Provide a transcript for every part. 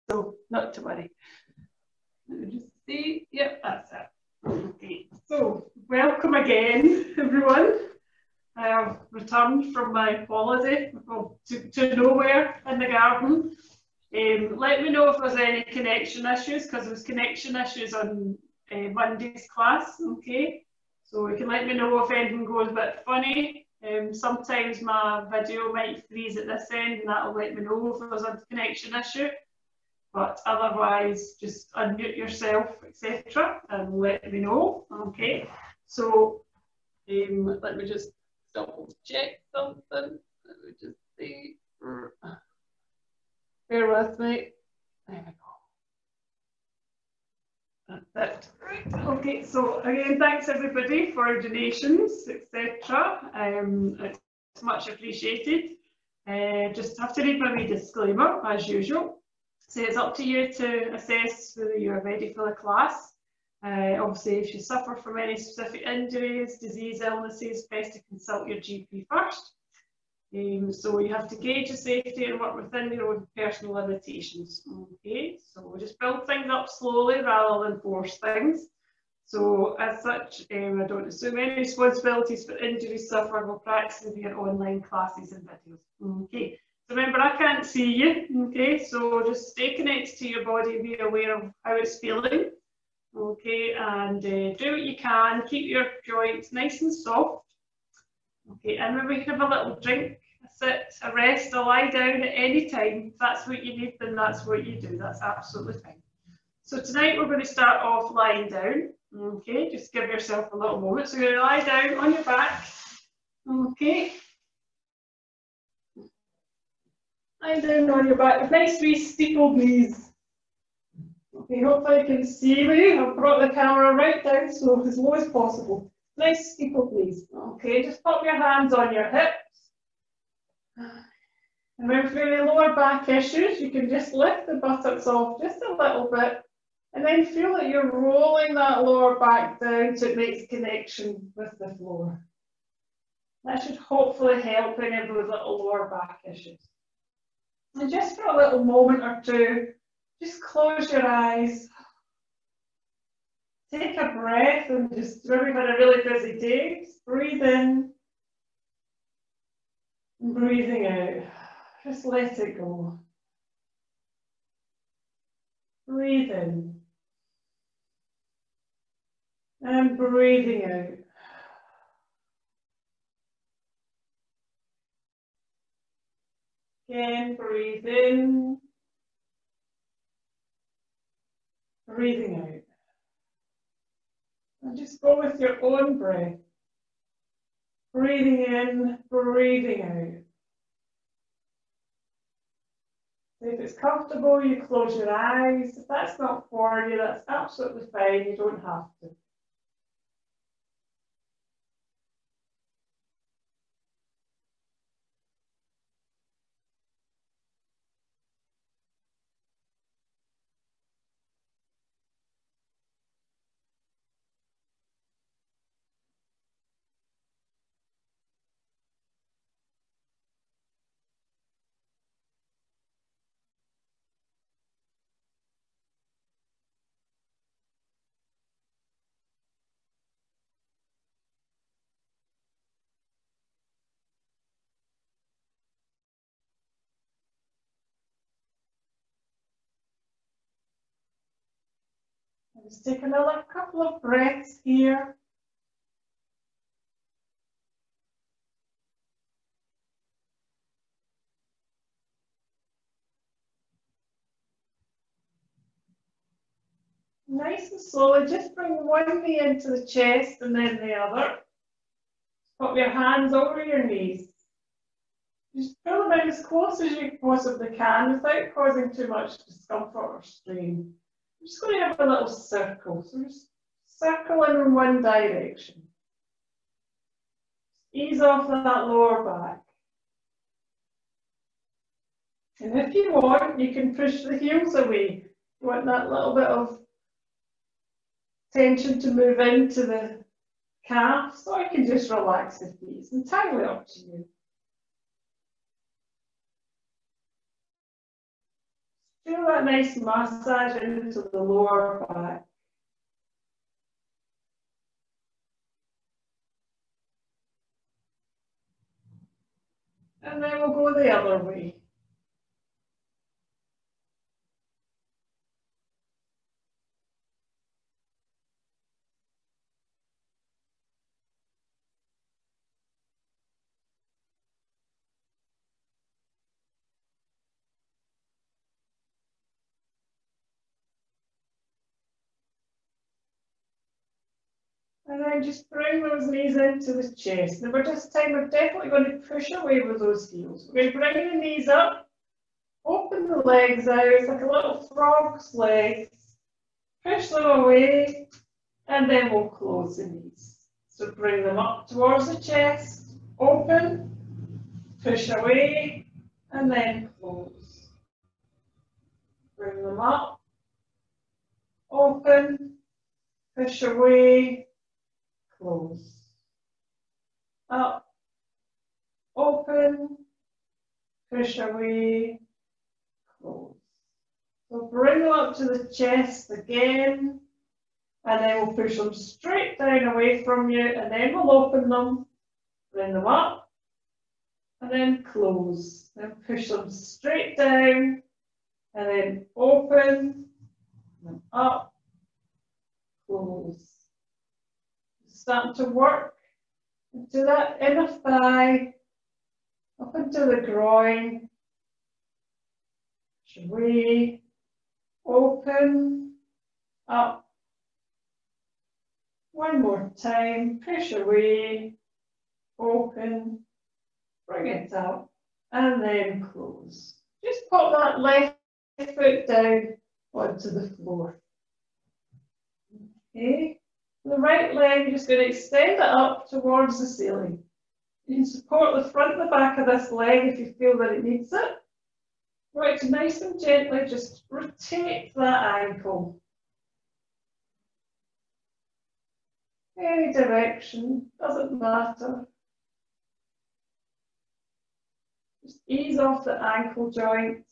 So not to worry. Let me just see. Yep, that's it. Okay. So welcome again, everyone. I have returned from my holiday to nowhere in the garden. Let me know if there's any connection issues, because there was connection issues on Monday's class. Okay. So you can let me know if anything goes a bit funny. Sometimes my video might freeze at this end, and that'll let me know if there's a connection issue. But otherwise, just unmute yourself, etc., and let me know. Okay. So let me just double check something. Let me just see. Bear with me. There we go. That's it. Right. Okay. So again, thanks everybody for donations, etc. It's much appreciated. Just have to read my wee disclaimer as usual. So it's up to you to assess whether you're ready for the class. Obviously, if you suffer from any specific injuries, disease, illnesses, best to consult your GP first. So you have to gauge your safety and work within your own personal limitations. Okay, so we'll just build things up slowly rather than force things. So as such, I don't assume any responsibilities for injuries suffered while practicing via online classes and videos. Okay. Remember, I can't see you, okay, so just stay connected to your body, be aware of how it's feeling, okay, and do what you can, keep your joints nice and soft, okay, and maybe you can have a little drink, a sit, a rest, a lie down at any time. If that's what you need, then that's what you do, that's absolutely fine. So tonight we're going to start off lying down, okay, just give yourself a little moment. So you're going to lie down on your back, okay. Lie down on your back with nice wee steepled knees. Okay, hopefully you can see me. I've brought the camera right down so as low as possible. Nice steepled knees. Okay, just pop your hands on your hips. And then for any lower back issues, you can just lift the buttocks off just a little bit and then feel that you're rolling that lower back down so it makes connection with the floor. That should hopefully help any of those little lower back issues. And just for a little moment or two, just close your eyes, take a breath, and just maybe had a really busy day, just breathe in, and breathing out, just let it go. Breathe in, and breathing out. Again, breathe in, breathing out. And just go with your own breath. Breathing in, breathing out. If it's comfortable, you close your eyes. If that's not for you, that's absolutely fine. You don't have to. Just take another couple of breaths here. Nice and slowly, just bring one knee into the chest and then the other. Put your hands over your knees. Just pull them in as close as you possibly can without causing too much discomfort or strain. I'm just going to have a little circle. So just circle in one direction. Ease off that lower back. And if you want, you can push the heels away. You want that little bit of tension to move into the calves, or you can just relax the feet. It's entirely up to you. feel that nice massage into the lower back. And then we'll go the other way. And then just bring those knees into the chest. Now, this time we're definitely going to push away with those heels. We're going to bring the knees up, open the legs out, it's like a little frog's legs. Push them away, and then we'll close the knees. So bring them up towards the chest, open, push away, and then close. Bring them up, open, push away, close. Up, open, push away, close. So bring them up to the chest again, and then we'll push them straight down away from you, and then we'll open them, bring them up, and then close. Then push them straight down, and then open, and up, close. Starting to work into that inner thigh, up into the groin, push away, open, up. One more time, push away, open, bring it up, and then close. Just pop that left foot down onto the floor. Okay. The right leg, you're just going to extend it up towards the ceiling. You can support the front and the back of this leg if you feel that it needs it. Right, nice and gently just rotate that ankle. Any direction, doesn't matter. Just ease off the ankle joints.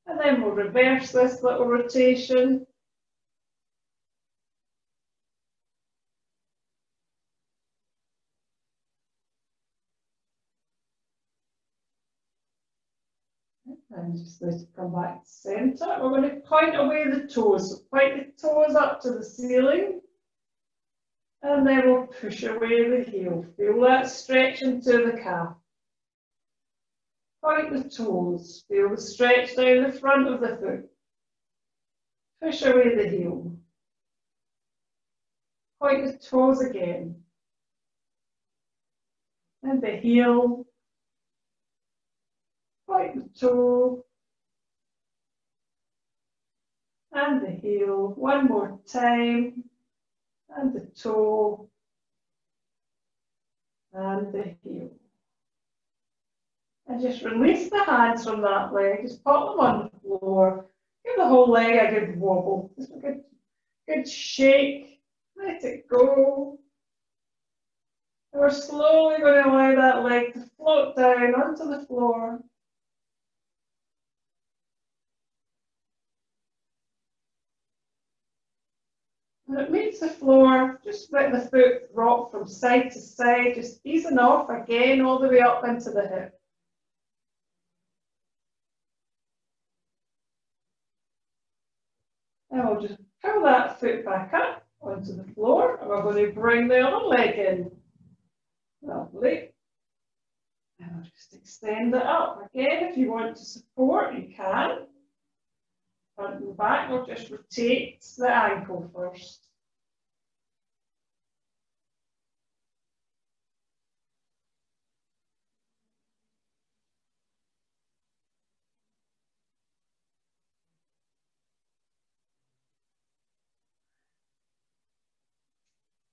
And then we'll reverse this little rotation. And just going to come back to centre. We're going to point away the toes. So point the toes up to the ceiling. And then we'll push away the heel. Feel that stretch into the calf. Point the toes. Feel the stretch down the front of the foot. Push away the heel. Point the toes again. And the heel. Point the toe. And the heel. One more time. And the toe. And the heel. And just release the hands from that leg. Just pop them on the floor. Give the whole leg a good wobble. Just a good shake. Let it go. And we're slowly going to allow that leg to float down onto the floor. When it meets the floor, just let the foot rock from side to side, just easing off again all the way up into the hip. And we'll just pull that foot back up onto the floor, and we're going to bring the other leg in. Lovely. And we'll just extend it up. Again, if you want to support, you can. Front and back, we'll just rotate the ankle first.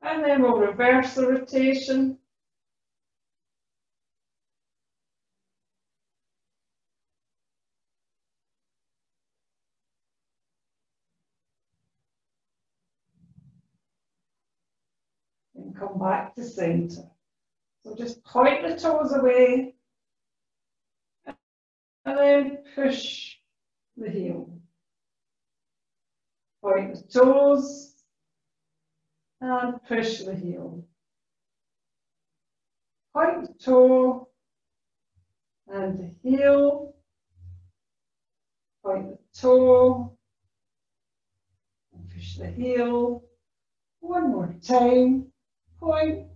And then we'll reverse the rotation. And come back to centre. So just point the toes away and then push the heel. Point the toes and push the heel. Point the toe and the heel. Point the toe and push the heel. One more time. Point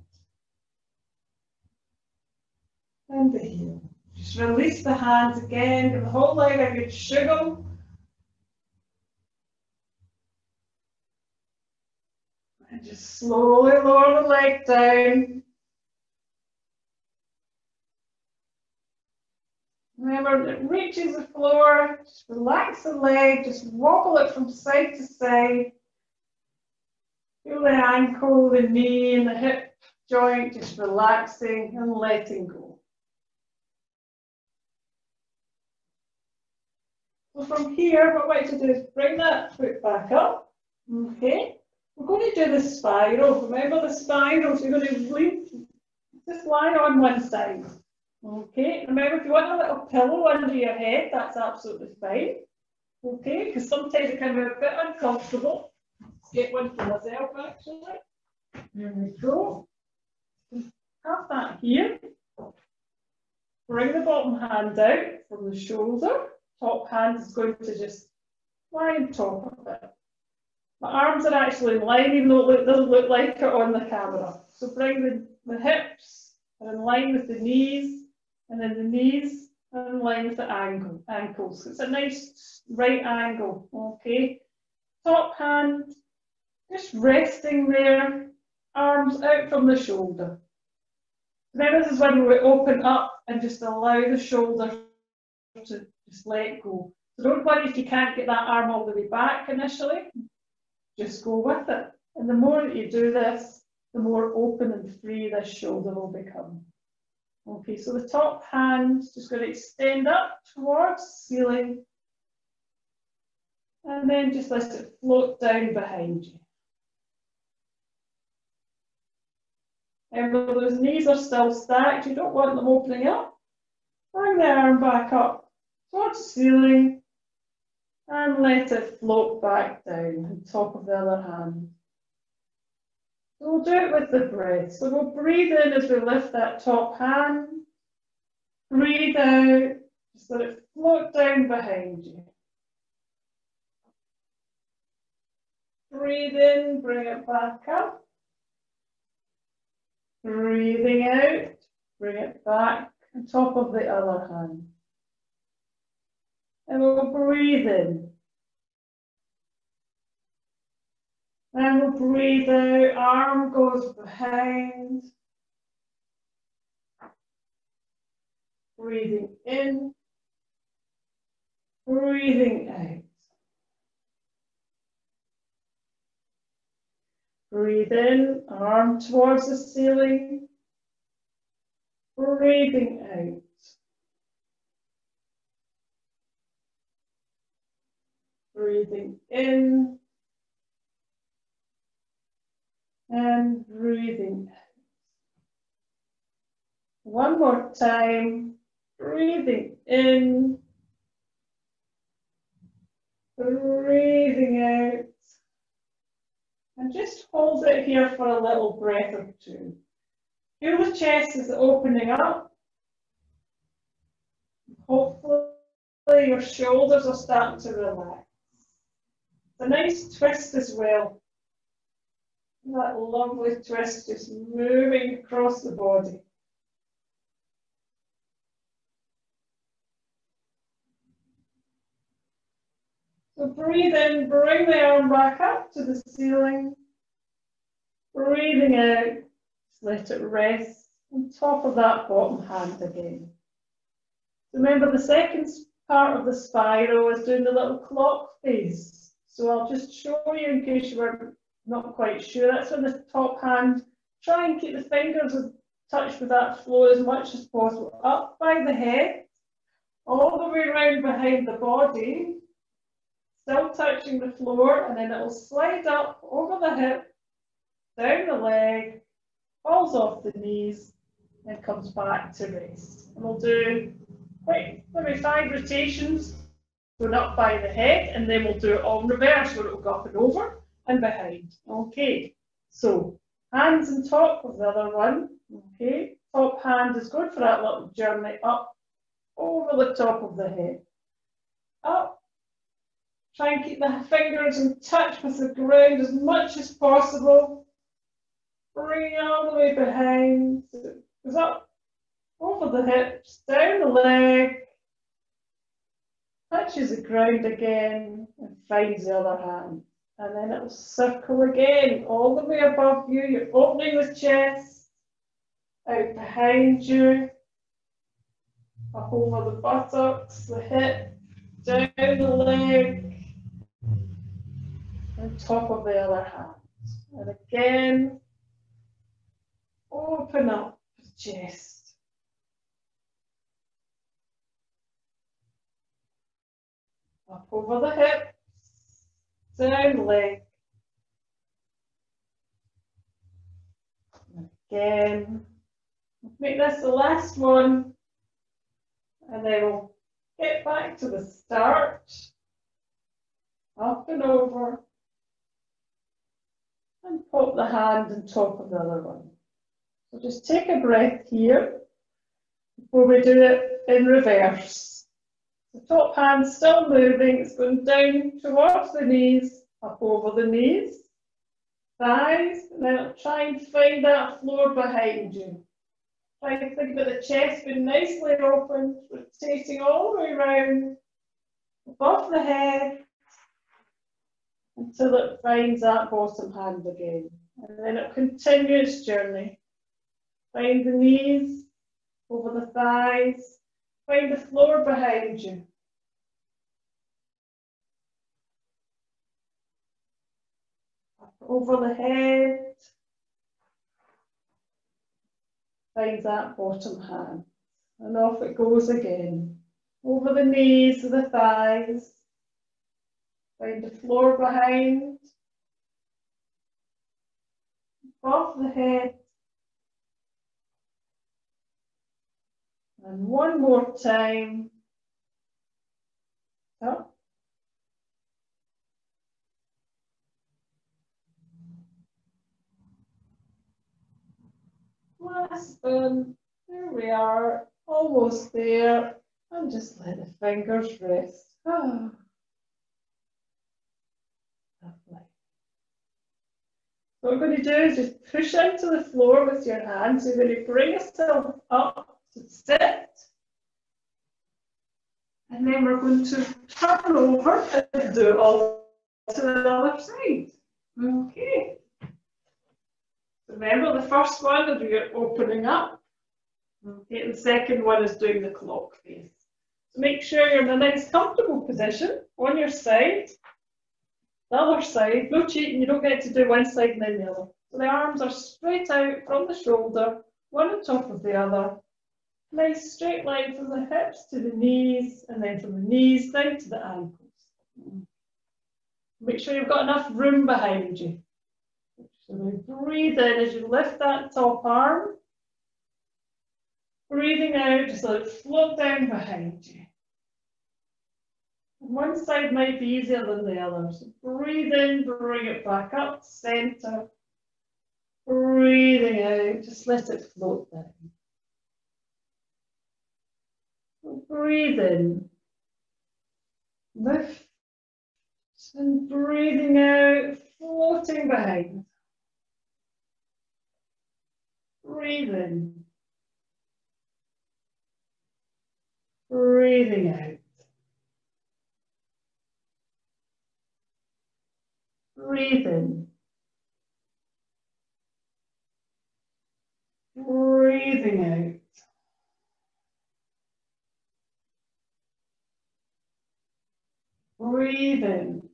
and the heel. Just release the hands again. Give the whole leg a good shiggle. And just slowly lower the leg down. Remember, it reaches the floor. Just relax the leg. Just wobble it from side to side. Feel the ankle, the knee, and the hip joint just relaxing and letting go. So from here, what I want you to do is bring that foot back up. Okay. We're going to do the spiral. Remember the spiral, so you're going to lean, just lie on one side. Okay. Remember, if you want a little pillow under your head, that's absolutely fine. Okay, because sometimes it can be a bit uncomfortable. Let's get one for myself, actually. There we go. Have that here. Bring the bottom hand out from the shoulder. Top hand is going to just lie on top of it. My arms are actually in line, even though it doesn't look like it on the camera. So bring the hips are in line with the knees, and then the knees are in line with the ankles. It's a nice right angle, okay? Top hand, just resting there, arms out from the shoulder. Then this is when we open up and just allow the shoulder to just let go. So don't worry if you can't get that arm all the way back initially. Just go with it. And the more that you do this, the more open and free this shoulder will become. Okay, so the top hand is just going to extend up towards the ceiling. And then just let it float down behind you. Remember, those knees are still stacked. You don't want them opening up. Bring the arm back up towards the ceiling. And let it float back down on top of the other hand. So we'll do it with the breath. So we'll breathe in as we lift that top hand. Breathe out, just let it float down behind you. Breathe in, bring it back up. Breathing out, bring it back on top of the other hand. And we'll breathe in. And we'll breathe out, arm goes behind. Breathing in. Breathing out. Breathe in, arm towards the ceiling. Breathing out. Breathing in and breathing out. One more time, breathing in, breathing out, and just hold it here for a little breath or two. Feel the chest is opening up. Hopefully your shoulders are starting to relax. A nice twist as well. That lovely twist just moving across the body. So breathe in, bring the arm back up to the ceiling. Breathing out, just let it rest on top of that bottom hand again. Remember, the second part of the spiral is doing the little clock face. So I'll just show you in case you were not quite sure. That's when the top hand, try and keep the fingers in touch with that floor as much as possible. Up by the head, all the way around behind the body, still touching the floor, and then it'll slide up over the hip, down the leg, falls off the knees, then comes back to rest. And we'll do maybe 5 rotations, going up by the head, and then we'll do it all in reverse, where it will go up and over and behind. Okay, so hands on top of the other one. Okay, top hand is going for that little journey up over the top of the head. Up. Try and keep the fingers in touch with the ground as much as possible. Bring it all the way behind. So it goes up over the hips, down the leg, touches the ground again, and finds the other hand. And then it will circle again, all the way above you. You're opening the chest, out behind you, up over the buttocks, the hip, down the leg, and top of the other hand. And again, open up the chest. Up over the hip, down the leg. And again, make this the last one, and then we'll get back to the start. Up and over. And pop the hand on top of the other one. So just take a breath here before we do it in reverse. The top hand's still moving, it's going down towards the knees, up over the knees, thighs, and then try and find that floor behind you. Try to think about the chest being nicely open, rotating all the way around, above the head, until it finds that bottom hand again. And then it'll continue its journey. Find the knees, over the thighs, find the floor behind you. Up over the head, find that bottom hand. And off it goes again. Over the knees, the thighs, find the floor behind, off the head, and one more time, up, last one, there we are, almost there, and just let the fingers rest. Ah. Lovely. What we're going to do is just push into the floor with your hands. You're going to bring yourself up to sit. And then we're going to turn over and do it all to the other side. Okay. Remember, the first one is you're opening up. Okay, and the second one is doing the clock face. So make sure you're in a nice comfortable position on your side. The other side, no cheating, you don't get to do one side and then the other. So the arms are straight out from the shoulder, one on top of the other. Nice straight line from the hips to the knees, and then from the knees down to the ankles. Make sure you've got enough room behind you. So breathe in as you lift that top arm. Breathing out, just let it float down behind you. One side might be easier than the other. So breathe in, bring it back up, center. Breathing out, just let it float down. Breathe in, lift, and breathing out, floating behind. Breathe in, breathing out. Breathe in. Breathing out. Breathe in.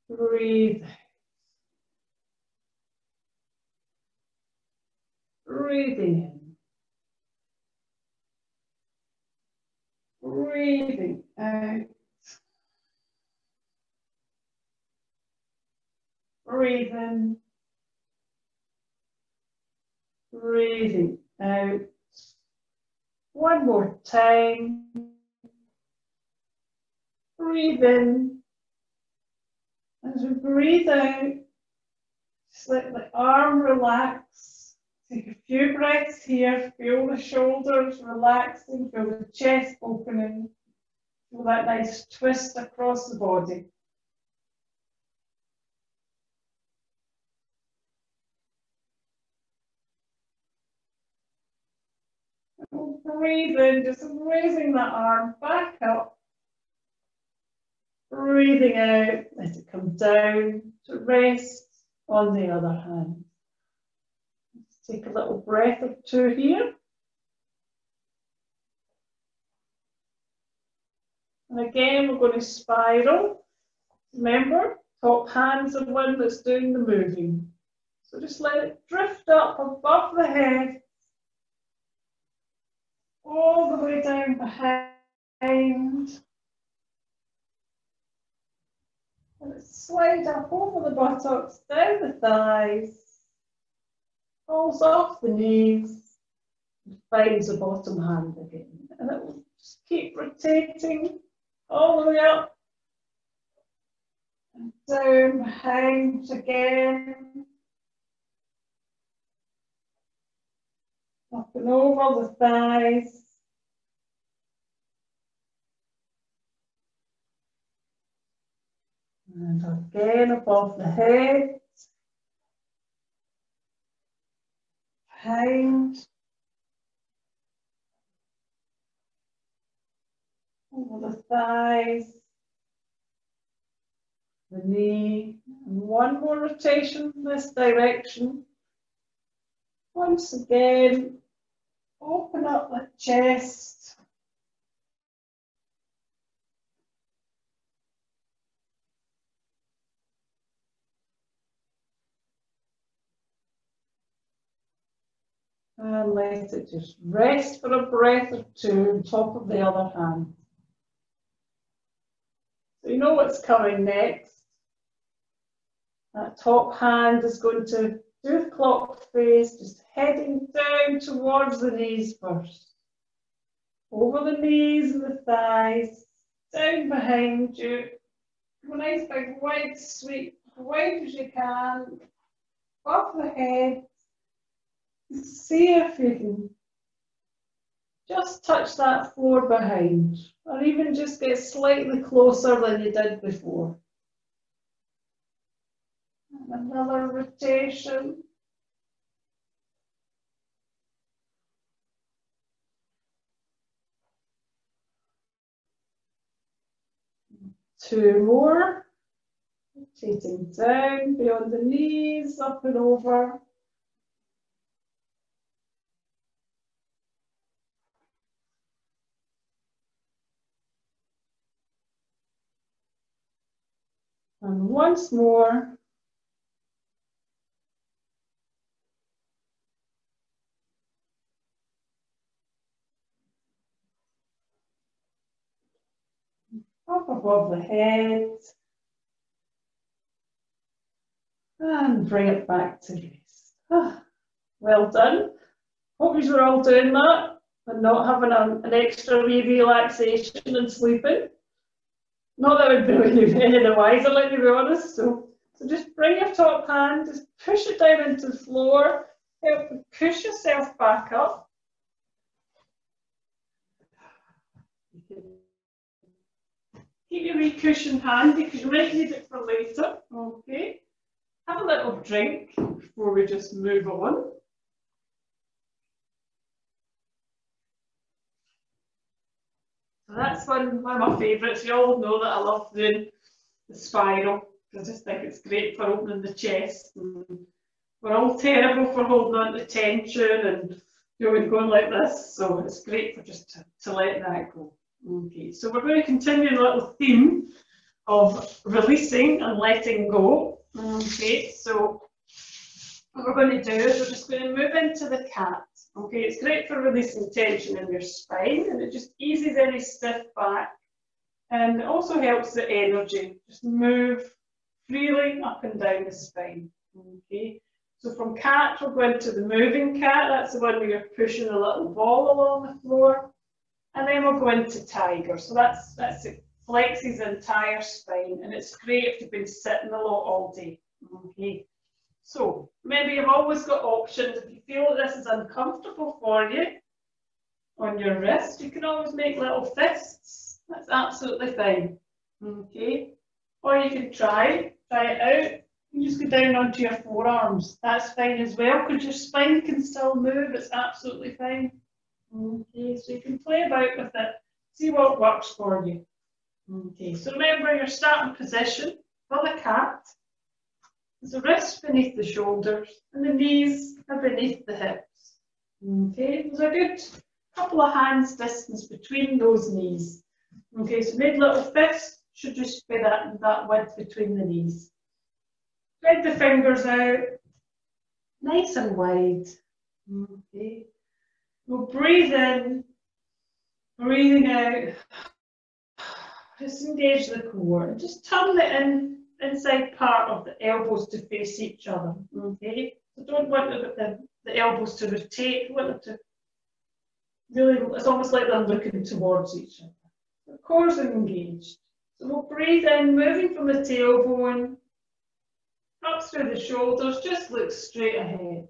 Breathe out. Breathing in. Breathing out. Breathe in. breathing out. One more time. Breathe in. As we breathe out, just let the arm relax. Take a few breaths here. Feel the shoulders relaxing. Feel the chest opening. Feel that nice twist across the body. Breathe in, just raising that arm back up. Breathing out, let it come down to rest on the other hand. Let's take a little breath or two here. And again, we're going to spiral. Remember, top hand's the one that's doing the moving. So just let it drift up above the head, all the way down behind. And it slides up over the buttocks, down the thighs, falls off the knees, and finds the bottom hand again. And it will just keep rotating all the way up and down behind again. Up and over the thighs. And again above the head. Behind. Over the thighs. The knee. And one more rotation in this direction. Once again, open up the chest. And let it just rest for a breath or two on top of the other hand. So you know what's coming next. That top hand is going to do the clock face, just heading down towards the knees first. Over the knees and the thighs, down behind you. Go nice big wide sweep, wide as you can, above the head. See if you can just touch that floor behind, or even just get slightly closer than you did before. And another rotation. Two more. Rotating down beyond the knees, up and over. And once more. Up above the head. And bring it back to rest. Well done. Hope you were all doing that and not having an extra wee relaxation and sleeping. Not that it would be any the wiser, let me be honest. So just bring your top hand, just push it down into the floor, help you push yourself back up. Keep your wee cushion handy because you might need it for later. Okay. Have a little drink before we just move on. So that's one of my favourites. You all know that I love doing the spiral. I just think it's great for opening the chest. And we're all terrible for holding on to tension and going like this. So it's great for just to let that go. Okay, so we're going to continue a little theme of releasing and letting go. Okay, so what we're going to do is we're just going to move into the cat. Okay, it's great for releasing tension in your spine and it just eases any stiff back and it also helps the energy just move freely up and down the spine. Okay, So from cat, we'll go into the moving cat. That's the one where you're pushing a little ball along the floor. And then we'll go into tiger. So that's it. Flexes the entire spine. And it's great if you've been sitting a lot all day. Okay. So remember, you've always got options. If you feel that this is uncomfortable for you on your wrist, you can always make little fists. That's absolutely fine. Okay. Or you can try it out. You just go down onto your forearms. That's fine as well, because your spine can still move. It's absolutely fine. Okay, so you can play about with it. See what works for you. Okay, so remember your starting position for the cat is the wrists beneath the shoulders and the knees are beneath the hips. Okay, there's a good couple of hands distance between those knees. Okay, so make little fists, should just be that width between the knees. Spread the fingers out, nice and wide. Okay. We'll breathe in, breathing out. Just engage the core. Just turn the inside part of the elbows to face each other. Okay. So don't want the elbows to rotate. You want them to really, it's almost like they're looking towards each other. The core's engaged. So we'll breathe in, moving from the tailbone up through the shoulders, just look straight ahead.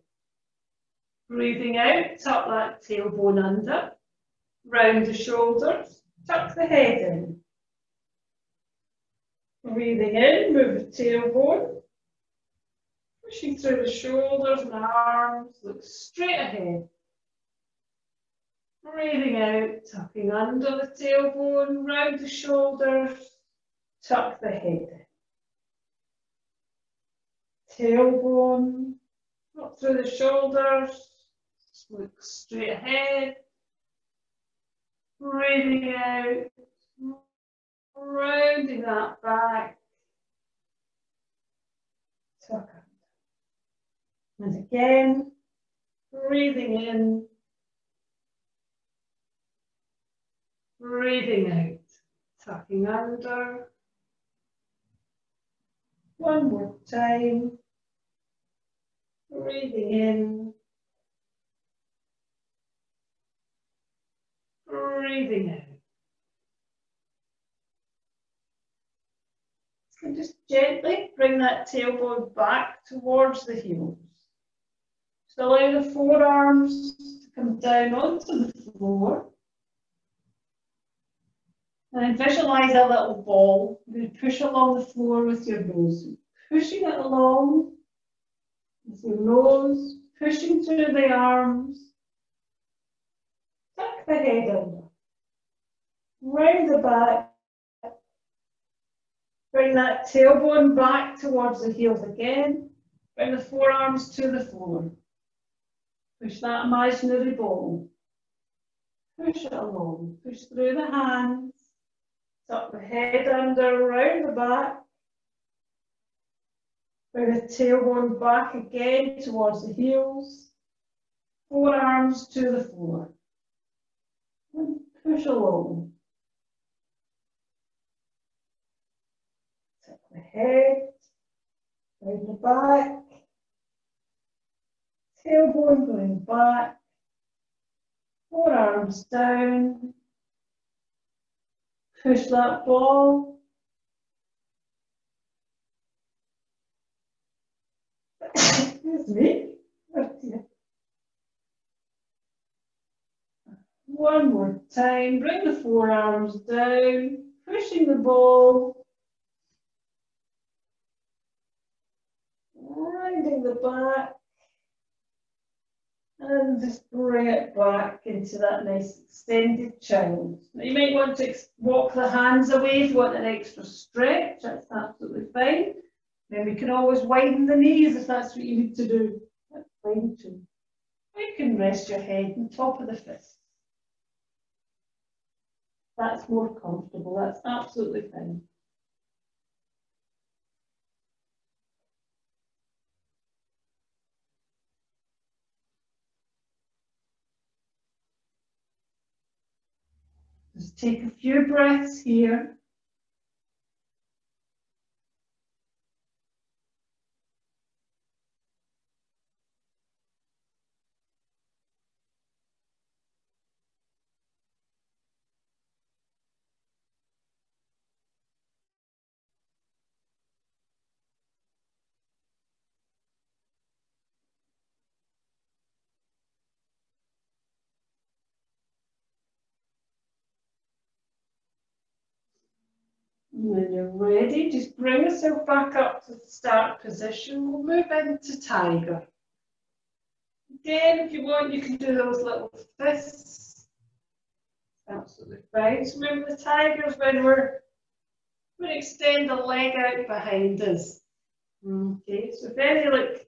Breathing out, tuck that tailbone under, round the shoulders, tuck the head in. Breathing in, move the tailbone, pushing through the shoulders and arms, look straight ahead. Breathing out, tucking under the tailbone, round the shoulders, tuck the head in. Tailbone, up through the shoulders, look straight ahead. Breathing out, rounding that back, tuck under. And again, breathing in, breathing out, tucking under. One more time. Breathing in, breathing out. And just gently bring that tailbone back towards the heels. Just allow the forearms to come down onto the floor. And then visualize a little ball. You push along the floor with your nose. Pushing it along with your nose, pushing through the arms. Tuck the head under. Round the back. Bring that tailbone back towards the heels again. Bring the forearms to the floor. Push that imaginary ball. Push it along. Push through the hands. Tuck the head under, round the back. Bring the tailbone back again towards the heels. Forearms to the floor. And push along. Tuck the head, round the back. Tailbone going back. Forearms down. Push that ball. Excuse me. One more time. Bring the forearms down. Pushing the ball. Rounding the back. And just bring it back into that nice extended child. Now you might want to walk the hands away if you want an extra stretch. That's absolutely fine. Then we can always widen the knees if that's what you need to do. That's fine too. You can rest your head on top of the fist. That's more comfortable. That's absolutely fine. Just take a few breaths here. And when you're ready, just bring yourself back up to the start position. We'll move into tiger. Again, if you want, you can do those little fists. Absolutely fine. So remember the tigers when we're going to extend the leg out behind us. Okay, so if any like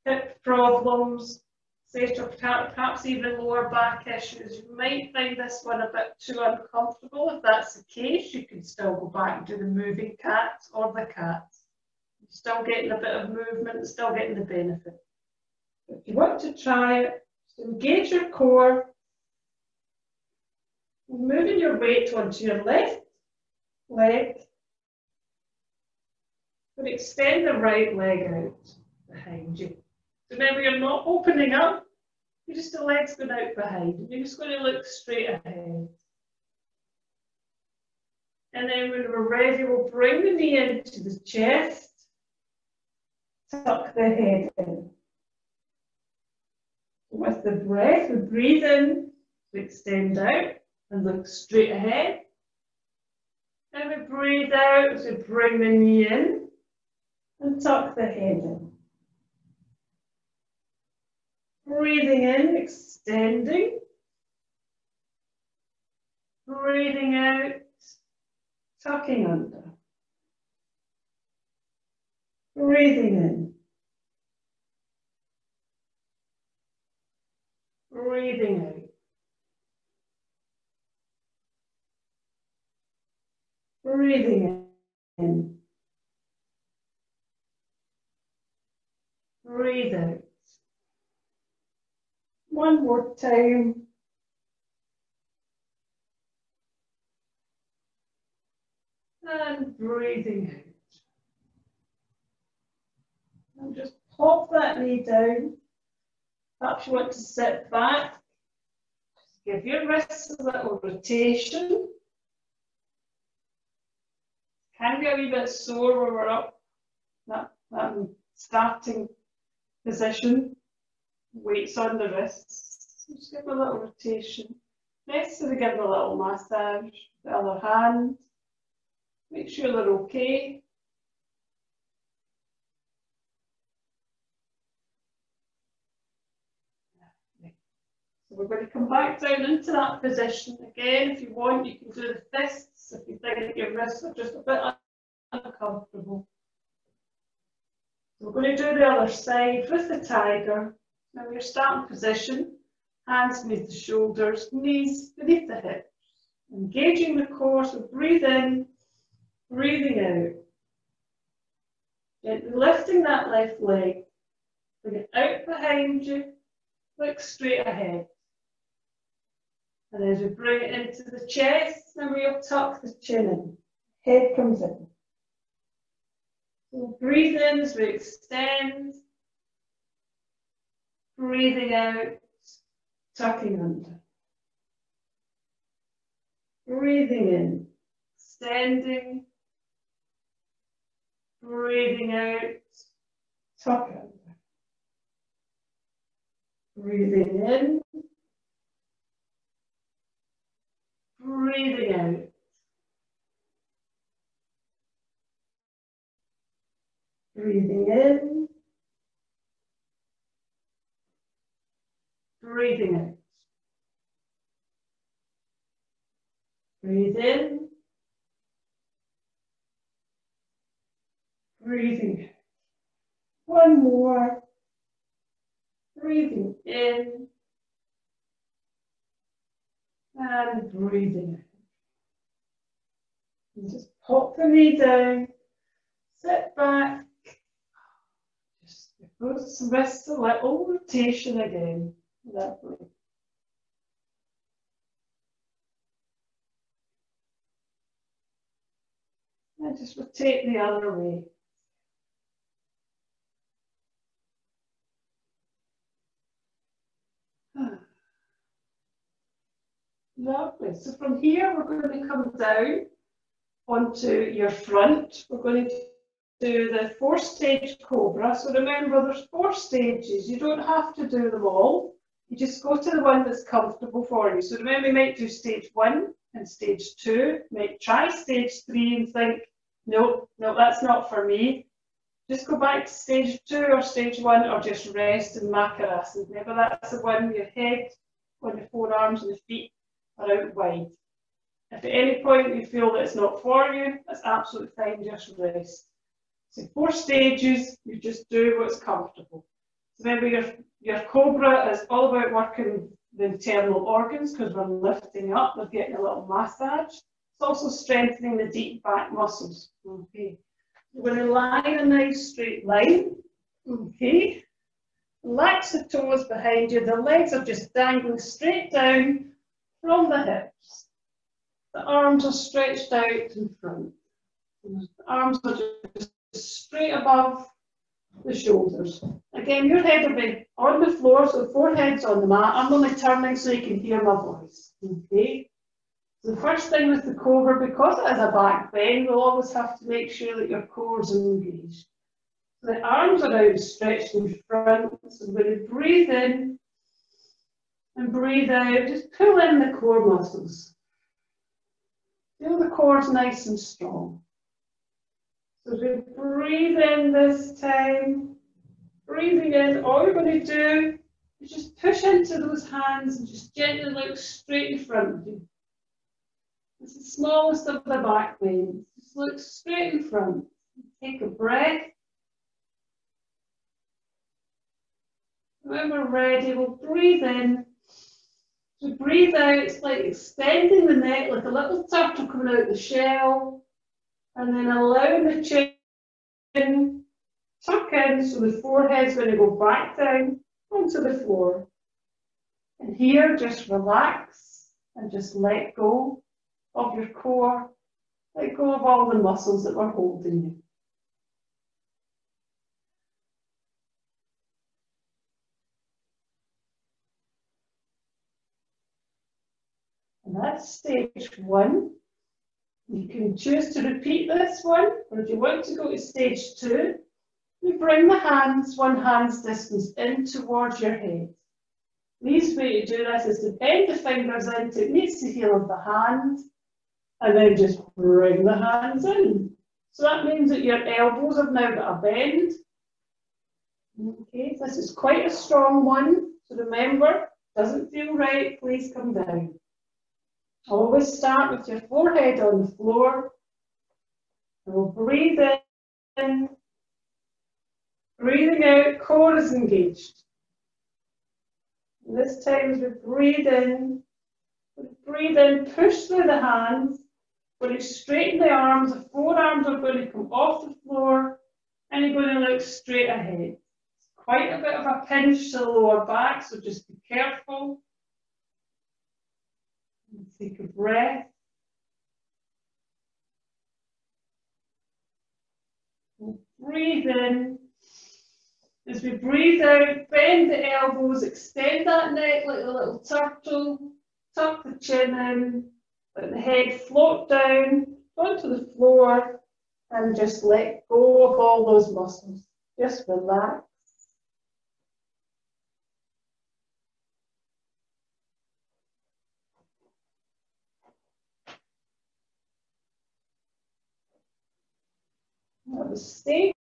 hip problems, perhaps even lower back issues, you might find this one a bit too uncomfortable. If that's the case, you can still go back and do the moving cat or the cat. You're still getting a bit of movement, still getting the benefit. If you want to try it, just engage your core, moving your weight onto your left leg, but extend the right leg out behind you. Remember, you're not opening up, you're just the legs going out behind you. You're just going to look straight ahead. And then when we're ready, we'll bring the knee into the chest, tuck the head in. With the breath, we breathe in, we extend out and look straight ahead. And we breathe out as we bring the knee in and tuck the head in. Breathing in, extending. Breathing out, tucking under. Breathing in. Breathing out. Breathing in. Breathe out. One more time. And breathing out. And just pop that knee down. Perhaps you want to sit back. Just give your wrists a little rotation. Can get a wee bit sore when we're up that starting position. Weights on the wrists. Just give a little rotation. Next, we give a little massage. The other hand. Make sure they're okay. So we're going to come back down into that position again. If you want, you can do the fists. If you think your wrists are just a bit uncomfortable. So we're going to do the other side with the tiger. Now your starting position, hands beneath the shoulders, knees beneath the hips. Engaging the core, so breathe in, breathing out. Gently lifting that left leg, bring it out behind you, look straight ahead. And as we bring it into the chest, then we'll tuck the chin in, head comes in. So breathe in as we extend, breathing out, tucking under. Breathing in, extending, breathing out, tuck under. Breathing in, breathing out. Breathing in, breathing out. Breathe in, breathing out. One more. Breathing in and breathing out. And just pop the knee down, sit back, just wrist a little rotation again. Lovely. And just rotate the other way. Lovely. So from here, we're going to come down onto your front. We're going to do the 4-stage Cobra. So remember, there's 4 stages. You don't have to do them all. You just go to the one that's comfortable for you. So remember, we might do stage 1 in stage 2. Might try stage 3 and think, no, that's not for me. Just go back to stage 2 or stage 1, or just rest in Makarasana. Remember, that's the one where your head, when the forearms and the feet are out wide. If at any point you feel that it's not for you, that's absolutely fine, just rest. So 4 stages, you just do what's comfortable. So remember, your Cobra is all about working the internal organs because we're lifting up, we're getting a little massage. It's also strengthening the deep back muscles. Okay. We're going to lie in a nice straight line. Okay. Relax the toes behind you. The legs are just dangling straight down from the hips. The arms are stretched out in front. The arms are just straight above the shoulders. Again, your head will be on the floor, so the forehead's on the mat. I'm only turning so you can hear my voice. Okay. So the first thing with the Cobra, because it is a back bend, we'll always have to make sure that your core is engaged. So the arms are out stretched in front. So when you breathe in and breathe out, just pull in the core muscles. Feel the core is nice and strong. So as we breathe in this time, breathing in, all you're going to do is just push into those hands and just gently look straight in front of you. It's the smallest of the back bends. Just look straight in front. Take a breath. When we're ready, we'll breathe in. So breathe out, it's like extending the neck like a little turtle coming out of the shell. And then allowing the chin tuck in so the forehead's going to go back down onto the floor. And here, just relax and just let go of your core. Let go of all the muscles that were holding you. And that's stage 1. You can choose to repeat this one, or if you want to go to stage 2, you bring the hands 1 hand's distance in towards your head. The easiest way to do this is to bend the fingers in to meet the heel of the hand, and then just bring the hands in. So that means that your elbows have now got a bend. Okay, this is quite a strong one, so remember, doesn't feel right, please come down. Always start with your forehead on the floor. And we'll breathe in, breathing out, core is engaged. And this time as we breathe in, push through the hands. When you straighten the arms, the forearms are going to come off the floor, and you're going to look straight ahead. It's quite a bit of a pinch to the lower back, so just be careful. Take a breath. We'll breathe in. As we breathe out, bend the elbows, extend that neck like a little turtle, tuck the chin in, let the head float down onto the floor, and just let go of all those muscles. Just relax. That was stage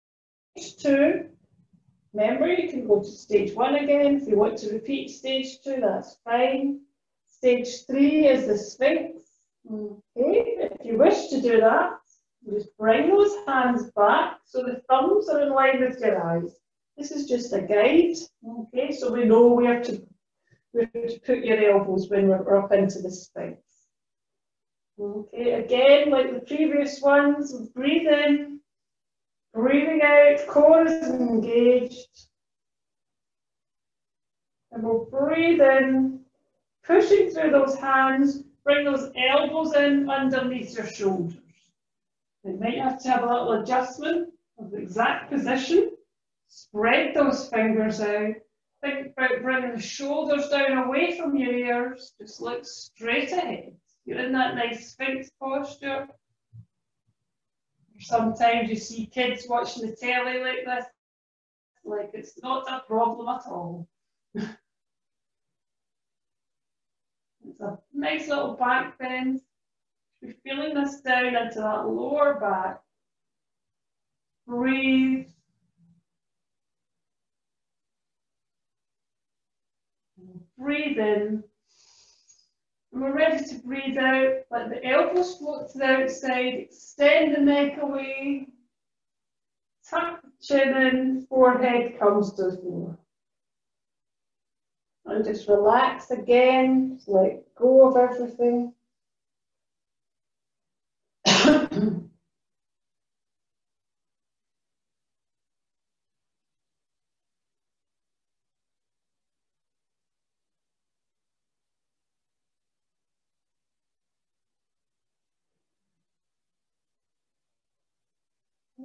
2. Remember, you can go to stage 1 again. If you want to repeat stage 2, that's fine. Stage 3 is the Sphinx. Okay, if you wish to do that, just bring those hands back so the thumbs are in line with your eyes. This is just a guide. Okay, so we know where to put your elbows when we're up into the Sphinx. Okay, again, like the previous ones, breathe in. Breathing out, core is engaged. And we'll breathe in, pushing through those hands, bring those elbows in underneath your shoulders. You might have to have a little adjustment of the exact position. Spread those fingers out. Think about bringing the shoulders down away from your ears. Just look straight ahead. You're in that nice Sphinx posture. Sometimes you see kids watching the telly like this, like it's not a problem at all. It's a nice little back bend. You're feeling this down into that lower back. Breathe. Breathe in. And we're ready to breathe out. Let the elbows float to the outside. Extend the neck away. Tuck the chin in. Forehead comes to the floor. And just relax again. Just let go of everything.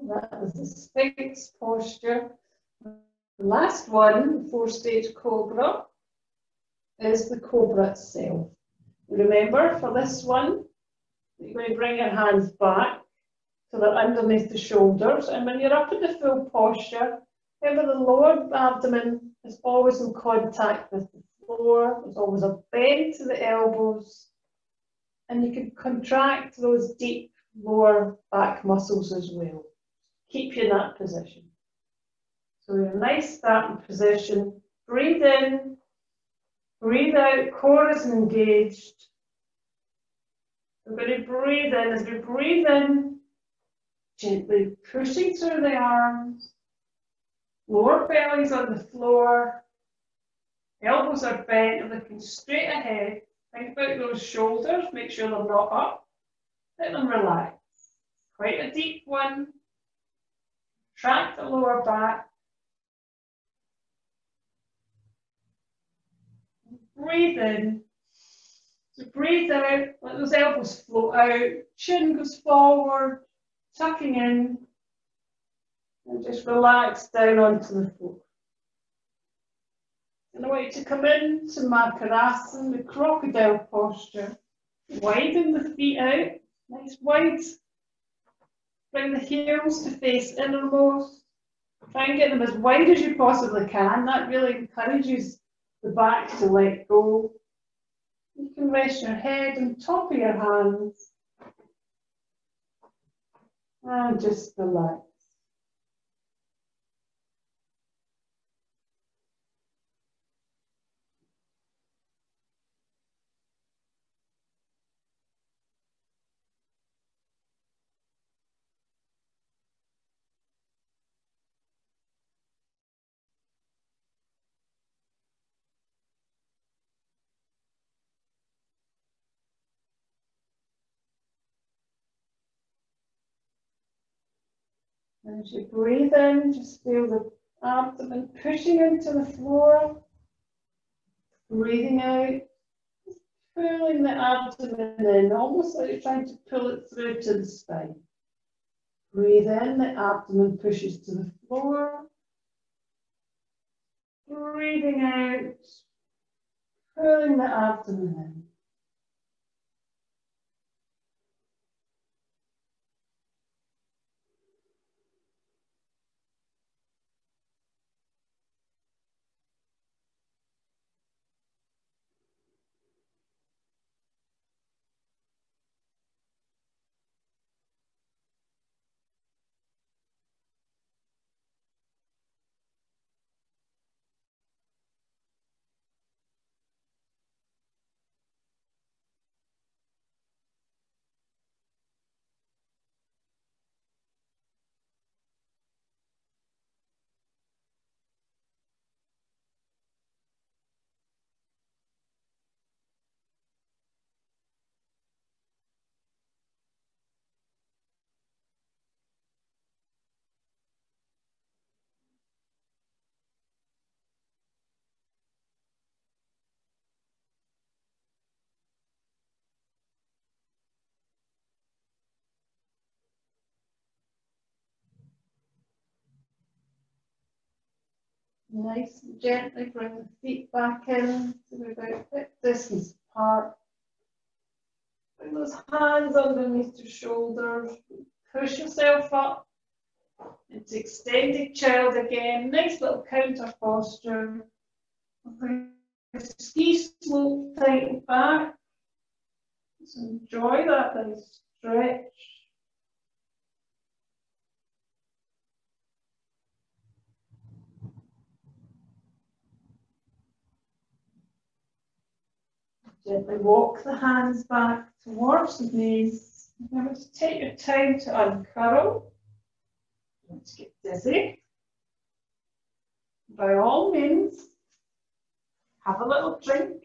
That is the Sphinx posture. The last one, the 4-stage Cobra, is the Cobra itself. Remember, for this one, you're going to bring your hands back so they're underneath the shoulders. And when you're up in the full posture, remember the lower abdomen is always in contact with the floor. There's always a bend to the elbows. And you can contract those deep lower back muscles as well. Keep you in that position. So you're in a nice starting position. Breathe in, breathe out, core is engaged. We're going to breathe in. As we breathe in, gently pushing through the arms. Lower belly's on the floor. Elbows are bent and looking straight ahead. Think about those shoulders. Make sure they're not up. Let them relax. Quite a deep one. Track the lower back. Breathe in. So breathe out. Let those elbows float out. Chin goes forward. Tucking in. And just relax down onto the floor. And I want you to come into Makarasana, the crocodile posture. Widen the feet out. Nice wide. Bring the heels to face innermost. Try and get them as wide as you possibly can. That really encourages the back to let go. You can rest your head on top of your hands. And just relax. As you breathe in, just feel the abdomen pushing into the floor. Breathing out, pulling the abdomen in, almost like you're trying to pull it through to the spine. Breathe in, the abdomen pushes to the floor. Breathing out, pulling the abdomen in. Nice and gently bring the feet back in to about hip distance apart. Bring those hands underneath your shoulders. Push yourself up into extended child again. Nice little counter posture. Bring the ski slope tighten back. Just enjoy that nice stretch. Gently walk the hands back towards the knees. Remember to take your time to uncurl. Don't get dizzy. By all means, have a little drink,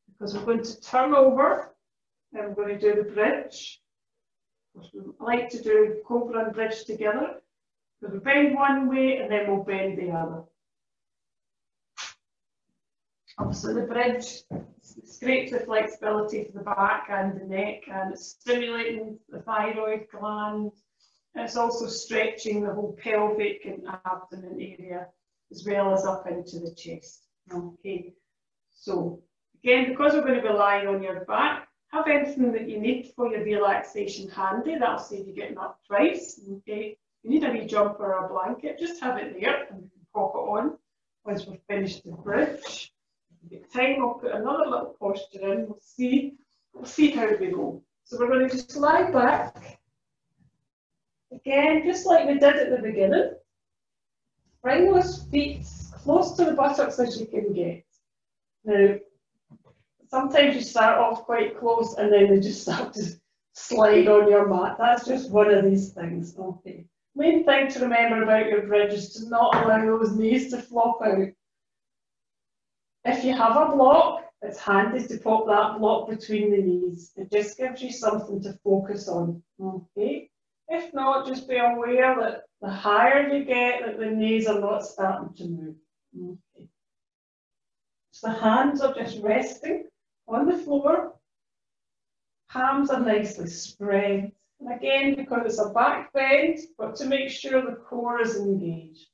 because we're going to turn over and we're going to do the bridge. We like to do Cobra and bridge together. We'll bend one way and then we'll bend the other. Obviously the bridge, it's great for flexibility for the back and the neck, and it's stimulating the thyroid gland. And it's also stretching the whole pelvic and abdomen area, as well as up into the chest. Okay, so again, because we're going to be lying on your back, have everything that you need for your relaxation handy. That'll save you getting up twice. Okay, if you need a wee jumper or a blanket, just have it there and you can pop it on once we've finished the bridge. If you get time, I'll put another little posture in. We'll see how we go. So we're going to just lie back. Again, just like we did at the beginning, bring those feet as close to the buttocks as you can get. Now, sometimes you start off quite close and then they just start to slide on your mat. That's just one of these things. Okay. Main thing to remember about your bridge is to not allow those knees to flop out. If you have a block, it's handy to pop that block between the knees. It just gives you something to focus on. Okay. If not, just be aware that the higher you get, that the knees are not starting to move. Okay. So the hands are just resting on the floor. Palms are nicely spread. And again, because it's a back bend, but to make sure the core is engaged.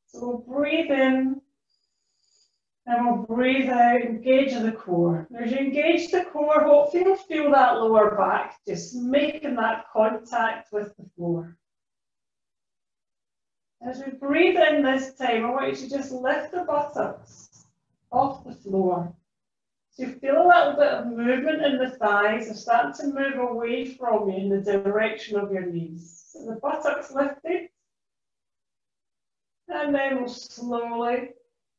So we'll breathe in and we'll breathe out, engage the core. As you engage the core, hopefully you'll feel that lower back, just making that contact with the floor. As we breathe in this time, I want you to just lift the buttocks off the floor. So you feel a little bit of movement in the thighs. They're starting to move away from you in the direction of your knees. So the buttocks lifted. And then we'll slowly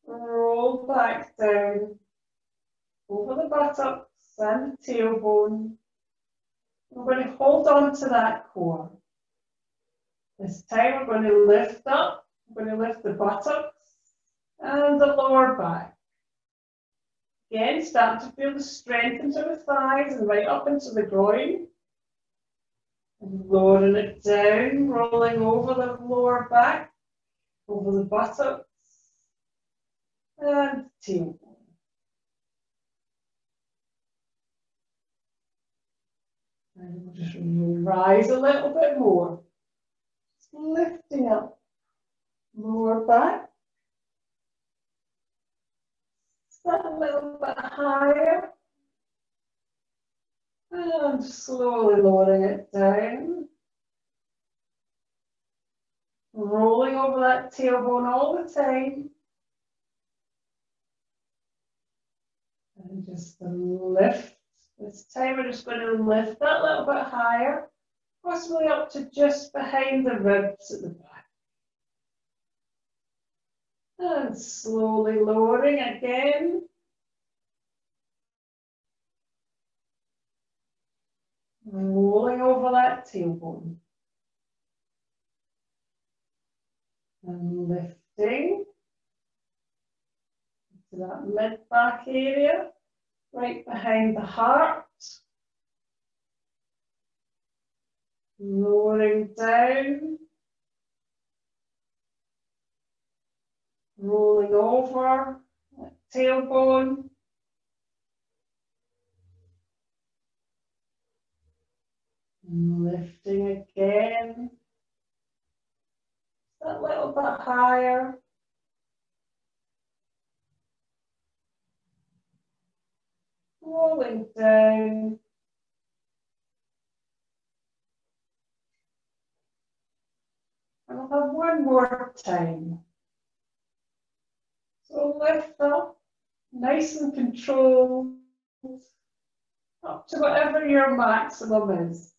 roll back down over the buttocks and the tailbone. We're going to hold on to that core. This time we're going to lift up. We're going to lift the buttocks and the lower back. Again, start to feel the strength into the thighs and right up into the groin. And lowering it down, rolling over the lower back, over the buttocks and tailbone. And we'll just rise a little bit more. Just lifting up, lower back. Start a little bit higher. And slowly lowering it down. Rolling over that tailbone all the time. And just lift. This time we're just going to lift that little bit higher, possibly up to just behind the ribs at the back. And slowly lowering again. Rolling over that tailbone. And lifting to that mid-back area, right behind the heart. Lowering down. Rolling over that tailbone. And lifting again. A little bit higher. Rolling down. And we'll have one more time. So lift up, nice and controlled. up to whatever your maximum is.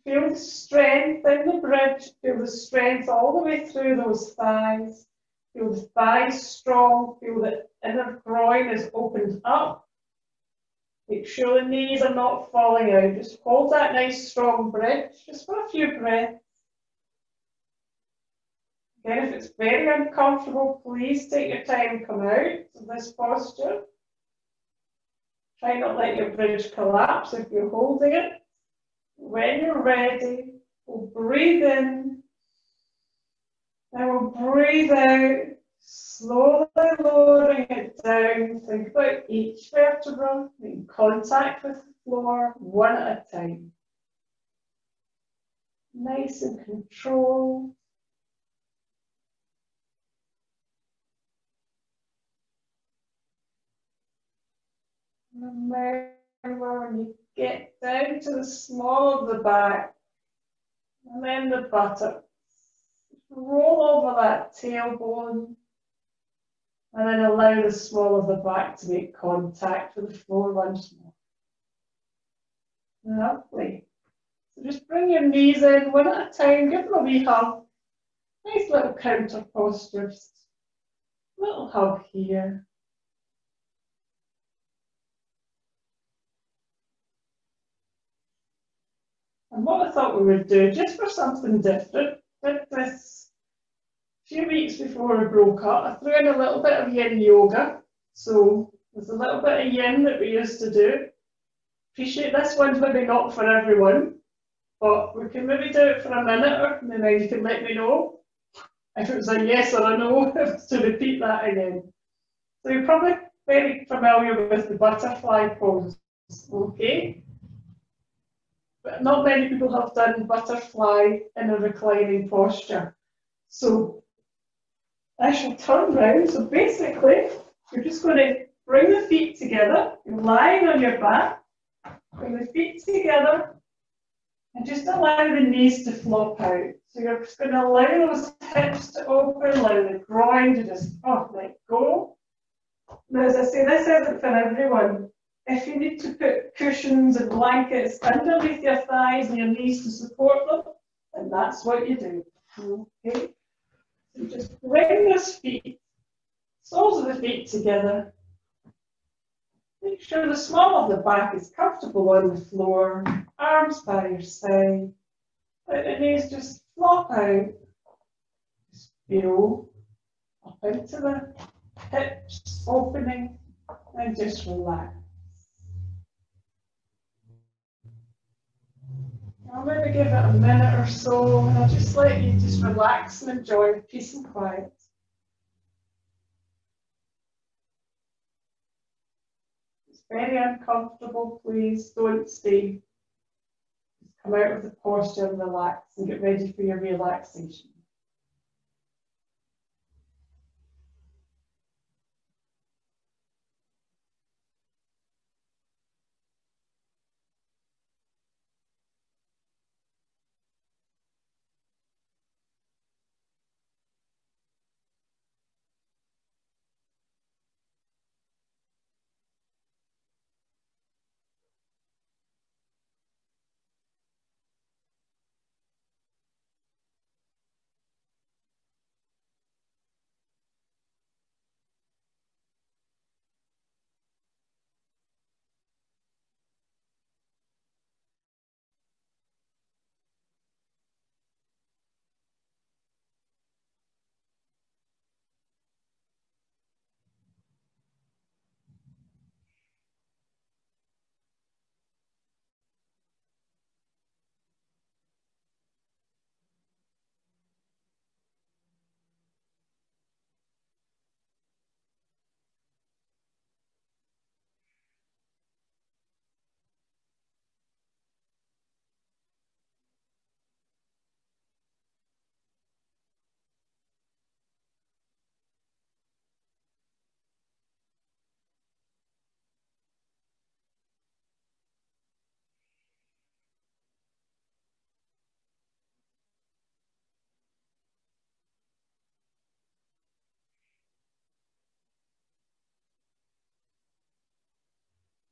Feel the strength in the bridge, feel the strength all the way through those thighs. Feel the thighs strong, feel the inner groin is opened up. Make sure the knees are not falling out. Just hold that nice strong bridge, just for a few breaths. Again, if it's very uncomfortable, please take your time and come out of this posture. Try not to let your bridge collapse if you're holding it. When you're ready, we'll breathe in, and we'll breathe out, slowly lowering it down. Think about each vertebra, making contact with the floor, one at a time. Nice and controlled. Remember when you get down to the small of the back, and then the buttocks. Roll over that tailbone, and then allow the small of the back to make contact with the floor once more. Lovely. So just bring your knees in one at a time, give them a wee hug. Nice little counter postures. Little hug here. And what I thought we would do, just for something different, did this a few weeks before I broke up. I threw in a little bit of yin yoga. So there's a little bit of yin that we used to do. Appreciate this one's maybe not for everyone, but we can maybe do it for a minute, and then you can let me know if it was a yes or a no, to repeat that again. So you're probably very familiar with the butterfly pose, okay? But not many people have done butterfly in a reclining posture. So I shall turn round. So basically, you're just going to bring the feet together. You're lying on your back. Bring the feet together and just allow the knees to flop out. So you're just going to allow those hips to open, allow the groin to just let go. Now, as I say, this isn't for everyone. If you need to put cushions and blankets underneath your thighs and your knees to support them, then that's what you do. Okay? So just bring those feet, soles of the feet together. Make sure the small of the back is comfortable on the floor, arms by your side. Let the knees just flop out. Just feel up into the hips opening and just relax. I'll maybe give it a minute or so, and I'll just let you just relax and enjoy peace and quiet. It's very uncomfortable, please don't stay. Just come out of the posture and relax and get ready for your relaxation.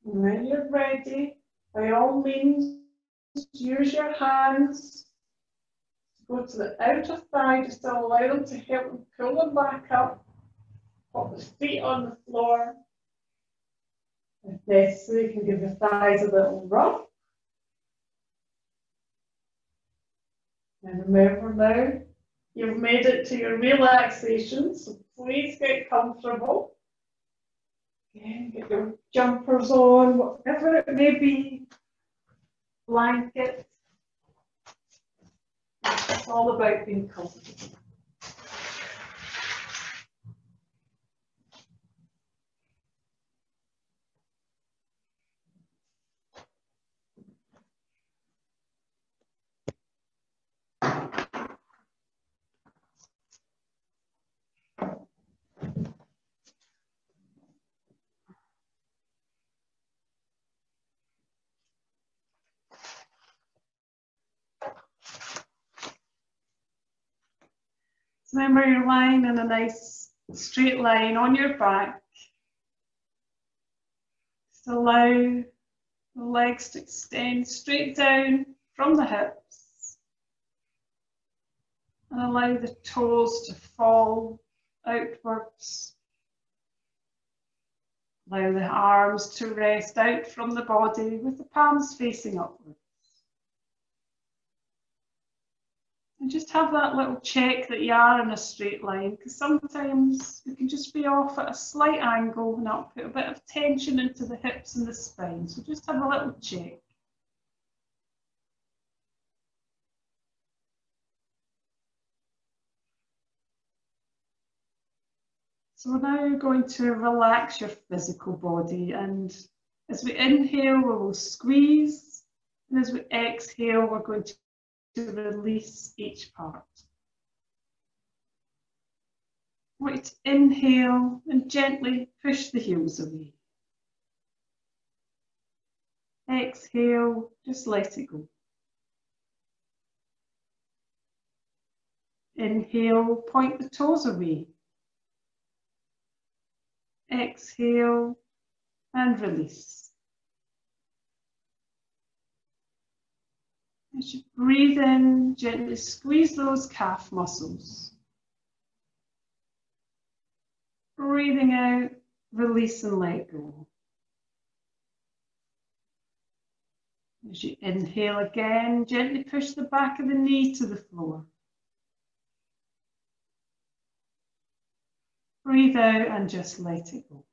And when you're ready, by all means, use your hands to go to the outer thigh, just to allow them to help them pull them back up. Pop the feet on the floor. If necessary, you can give the thighs a little rub. And remember now, you've made it to your relaxation, so please get comfortable. Again, get your jumpers on, whatever it may be, blanket. It's all about being comfortable. Remember, you're lying in a nice straight line on your back. Just allow the legs to extend straight down from the hips. And allow the toes to fall outwards. Allow the arms to rest out from the body with the palms facing upwards. And just have that little check that you are in a straight line, because sometimes we can just be off at a slight angle and that'll put a bit of tension into the hips and the spine. So just have a little check. So we're now going to relax your physical body, and as we inhale, we will squeeze, and as we exhale, we're going to release each part. I want you to inhale and gently push the heels away. Exhale, just let it go. Inhale, point the toes away. Exhale and release. As you breathe in, gently squeeze those calf muscles. Breathing out, release and let go. As you inhale again, gently push the back of the knee to the floor. Breathe out and just let it go.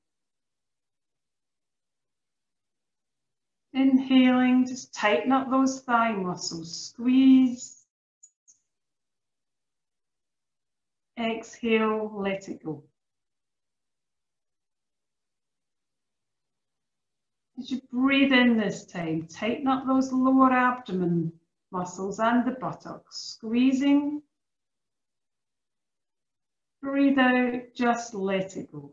Inhaling, just tighten up those thigh muscles, squeeze. Exhale, let it go. As you breathe in this time, tighten up those lower abdomen muscles and the buttocks, squeezing. Breathe out, just let it go.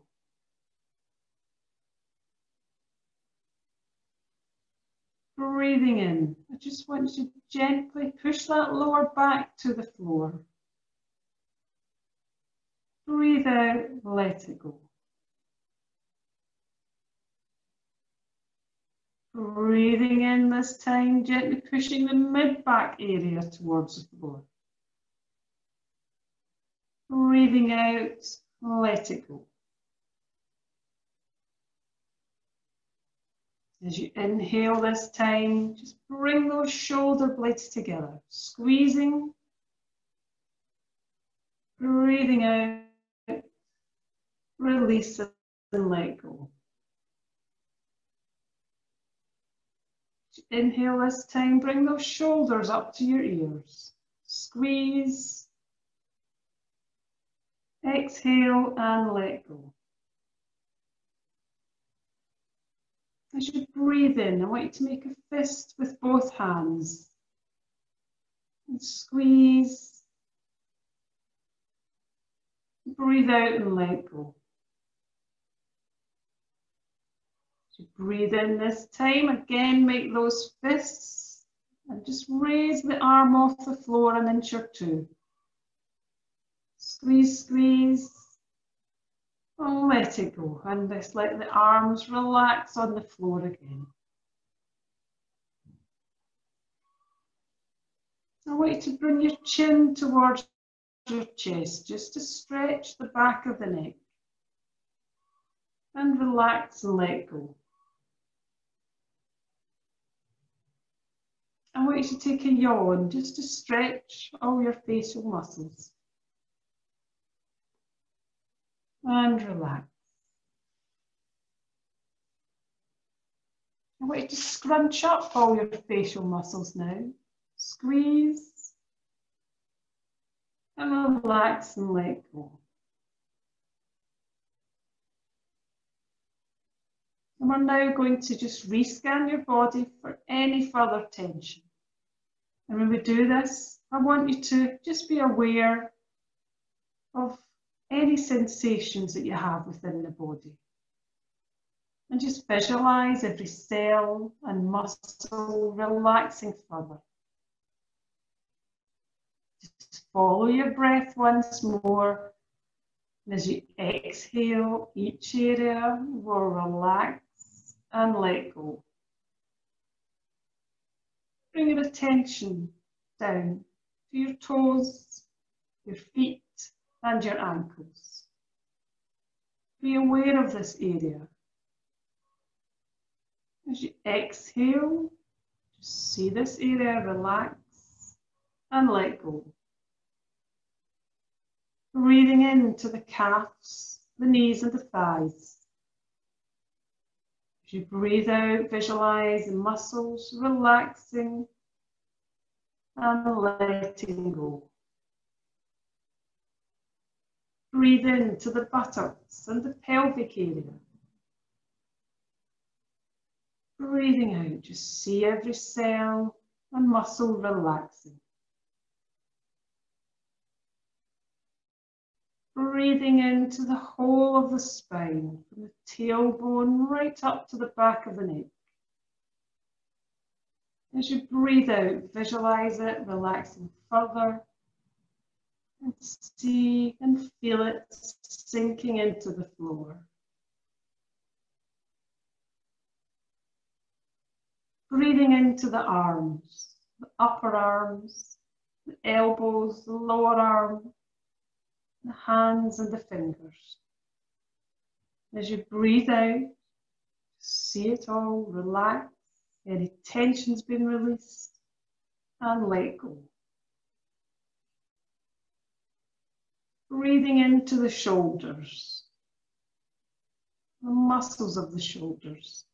Breathing in, I just want you to gently push that lower back to the floor. Breathe out, let it go. Breathing in this time, gently pushing the mid-back area towards the floor. Breathing out, let it go. As you inhale this time, just bring those shoulder blades together, squeezing, breathing out, release and let go. As you inhale this time, bring those shoulders up to your ears, squeeze, exhale and let go. As you breathe in, I want you to make a fist with both hands and squeeze. Breathe out and let go. As you breathe in this time, again make those fists and just raise the arm off the floor an inch or two. Squeeze, squeeze. And let let it go, and just let the arms relax on the floor again. I want you to bring your chin towards your chest, just to stretch the back of the neck. And relax and let go. I want you to take a yawn, just to stretch all your facial muscles. And relax. I want you to scrunch up all your facial muscles now. Squeeze. And relax and let go. And we're now going to just rescan your body for any further tension. And when we do this, I want you to just be aware of any sensations that you have within the body. And just visualize every cell and muscle relaxing further. Just follow your breath once more. And as you exhale, each area will relax and let go. Bring your attention down to your toes, your feet, and your ankles. Be aware of this area. As you exhale, just see this area relax and let go. Breathing into the calves, the knees, and the thighs. As you breathe out, visualize the muscles relaxing and letting go. Breathe into the buttocks and the pelvic area. Breathing out, just see every cell and muscle relaxing. Breathing into the whole of the spine, from the tailbone right up to the back of the neck. As you breathe out, visualize it relaxing further, and see and feel it sinking into the floor. Breathing into the arms, the upper arms, the elbows, the lower arm, the hands and the fingers. As you breathe out, see it all relax, any tension's been released, and let go. Breathing into the shoulders, the muscles of the shoulders.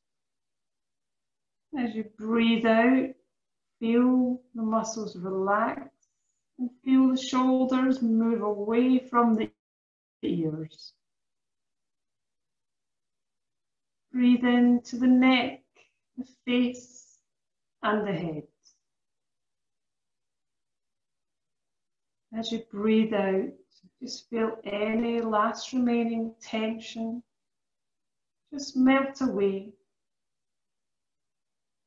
As you breathe out, feel the muscles relax and feel the shoulders move away from the ears. Breathe into the neck, the face, and the head. As you breathe out, just feel any last remaining tension just melt away.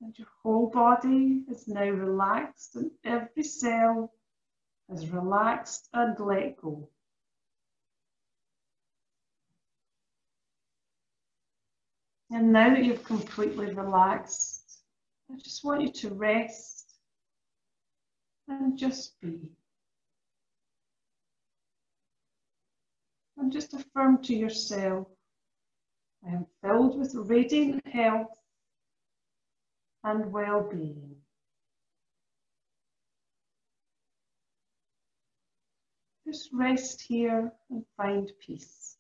And your whole body is now relaxed, and every cell is relaxed and let go. And now that you've completely relaxed, I just want you to rest and just be. And just affirm to yourself, I am filled with radiant health and well-being. Just rest here and find peace.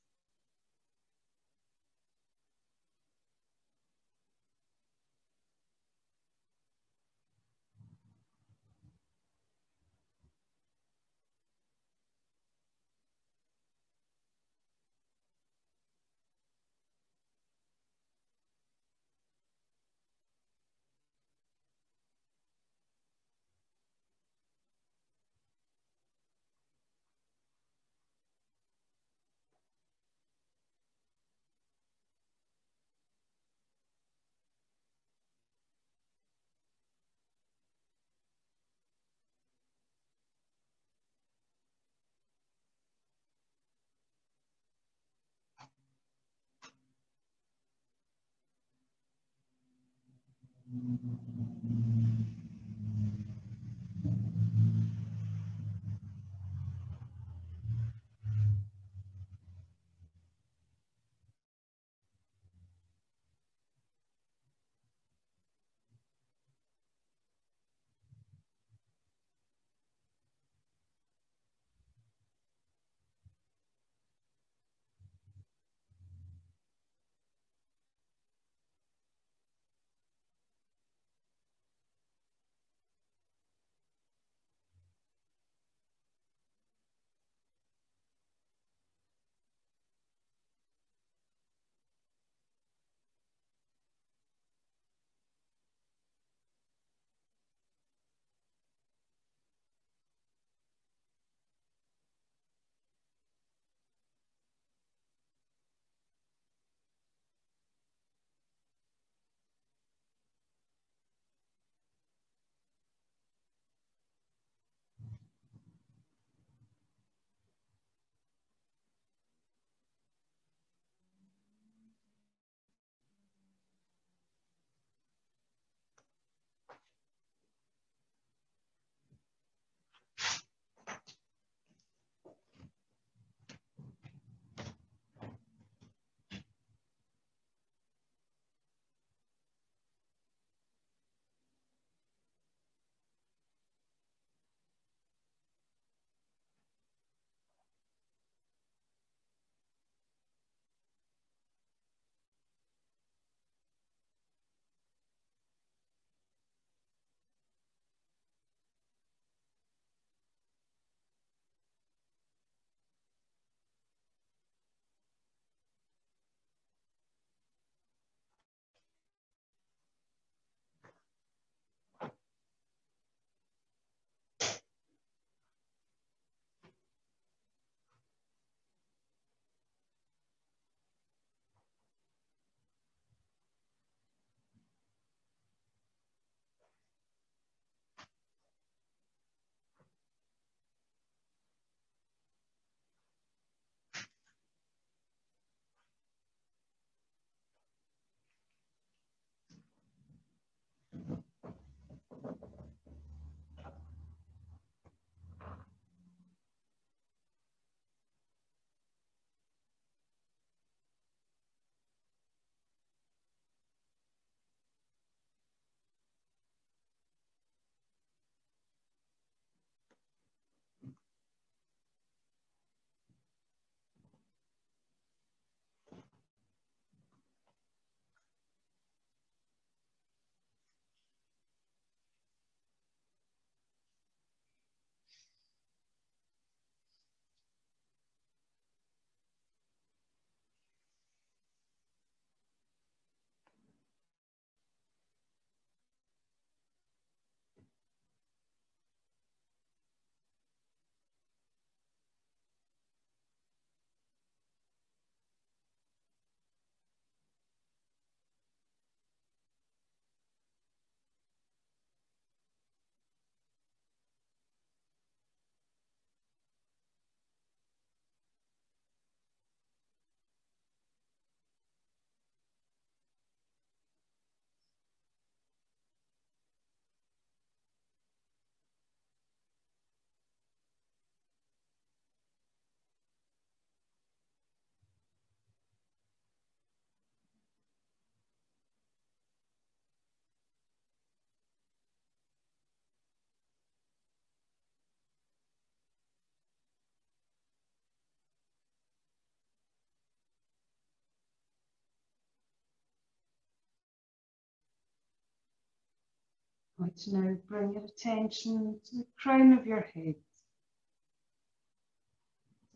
I want to now bring your attention to the crown of your head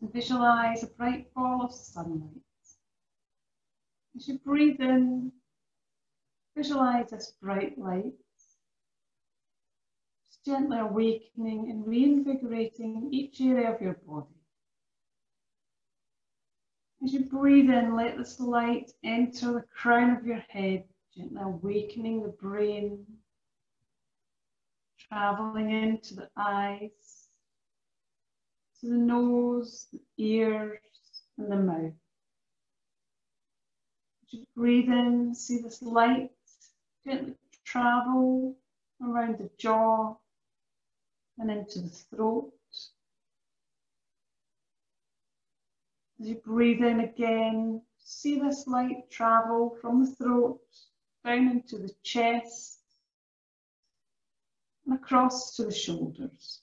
and visualize a bright ball of sunlight. As you breathe in, visualize this bright light, just gently awakening and reinvigorating each area of your body. As you breathe in, let this light enter the crown of your head, gently awakening the brain, traveling into the eyes, to the nose, the ears, and the mouth. As you breathe in, see this light gently travel around the jaw and into the throat. As you breathe in again, see this light travel from the throat down into the chest and across to the shoulders.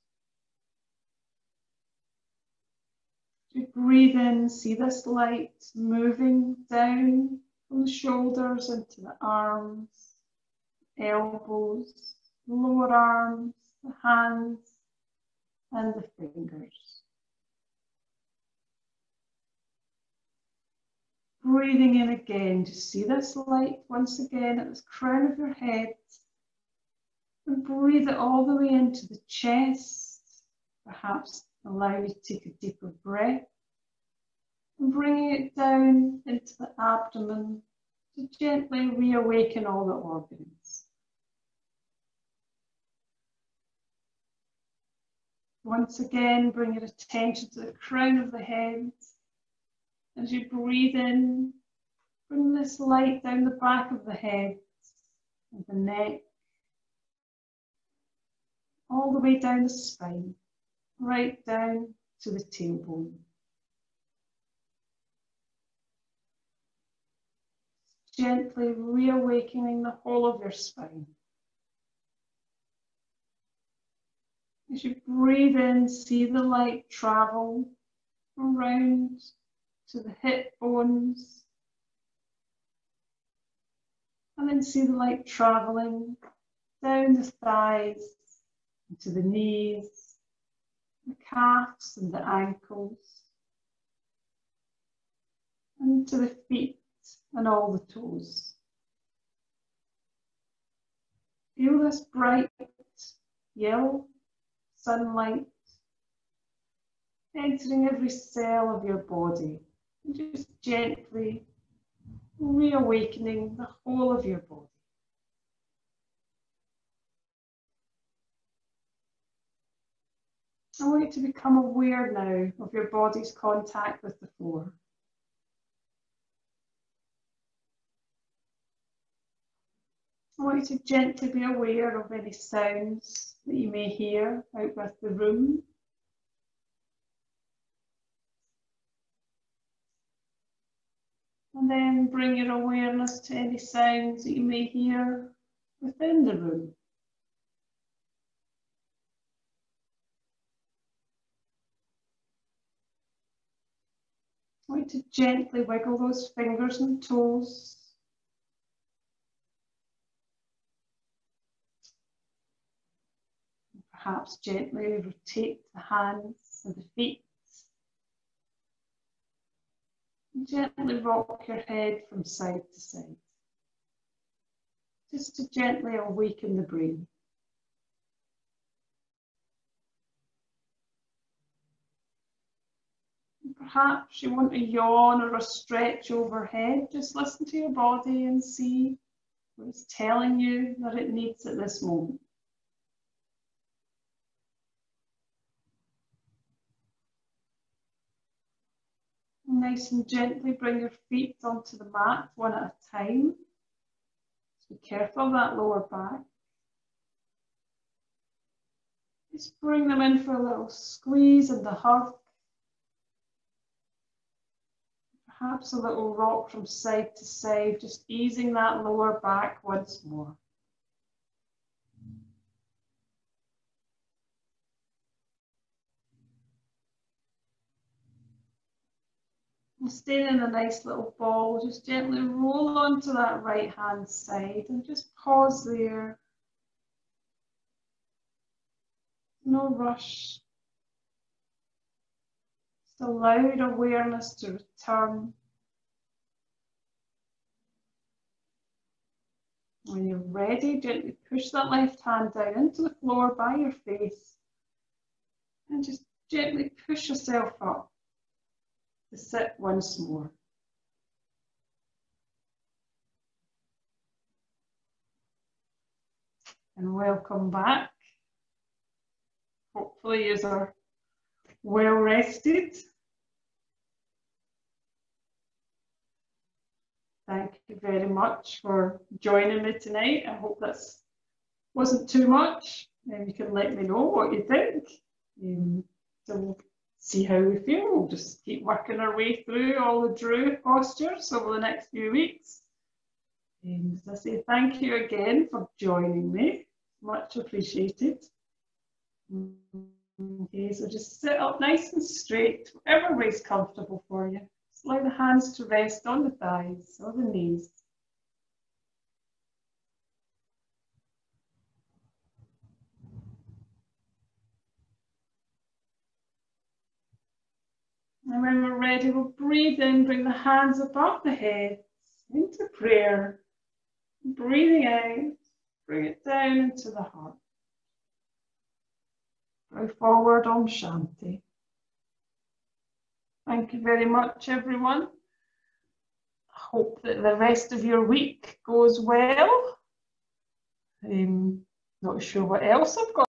As you breathe in, see this light moving down from the shoulders into the arms, elbows, lower arms, the hands and the fingers. Breathing in again, just see this light once again at the crown of your head and breathe it all the way into the chest, perhaps allow you to take a deeper breath and bringing it down into the abdomen to gently reawaken all the organs. Once again, bring your attention to the crown of the head. As you breathe in, bring this light down the back of the head and the neck, all the way down the spine, right down to the tailbone. Gently reawakening the whole of your spine. As you breathe in, see the light travel around to the hip bones, and then see the light travelling down the thighs, into the knees, the calves and the ankles, and to the feet and all the toes. Feel this bright yellow sunlight entering every cell of your body and just gently reawakening the whole of your body. I want you to become aware now of your body's contact with the floor. I want you to gently be aware of any sounds that you may hear out with the room. And then bring your awareness to any sounds that you may hear within the room. I want you to gently wiggle those fingers and toes. Perhaps gently rotate the hands and the feet. And gently rock your head from side to side, just to gently awaken the brain. And perhaps you want a yawn or a stretch overhead. Just listen to your body and see what it's telling you that it needs at this moment. Nice and gently bring your feet onto the mat one at a time. So be careful of that lower back. Just bring them in for a little squeeze and a hug. Perhaps a little rock from side to side, just easing that lower back once more. And staying in a nice little ball, just gently roll onto that right hand side and just pause there. No rush. Just allow your awareness to return. When you're ready, gently push that left hand down into the floor by your face and just gently push yourself up to sit once more. And welcome back. Hopefully you are well rested. thank you very much for joining me tonight. I hope this wasn't too much. You can let me know what you think. So we'll see how we feel. We'll just keep working our way through all the Drew postures over the next few weeks. As I say, thank you again for joining me. Much appreciated. Okay, so just sit up nice and straight, whatever way is comfortable for you. Just allow the hands to rest on the thighs or the knees. And when we're ready, we'll breathe in, bring the hands above the head into prayer. Breathing out, bring it down into the heart. Go forward, Om Shanti. Thank you very much, everyone. I hope that the rest of your week goes well. Not sure what else I've got.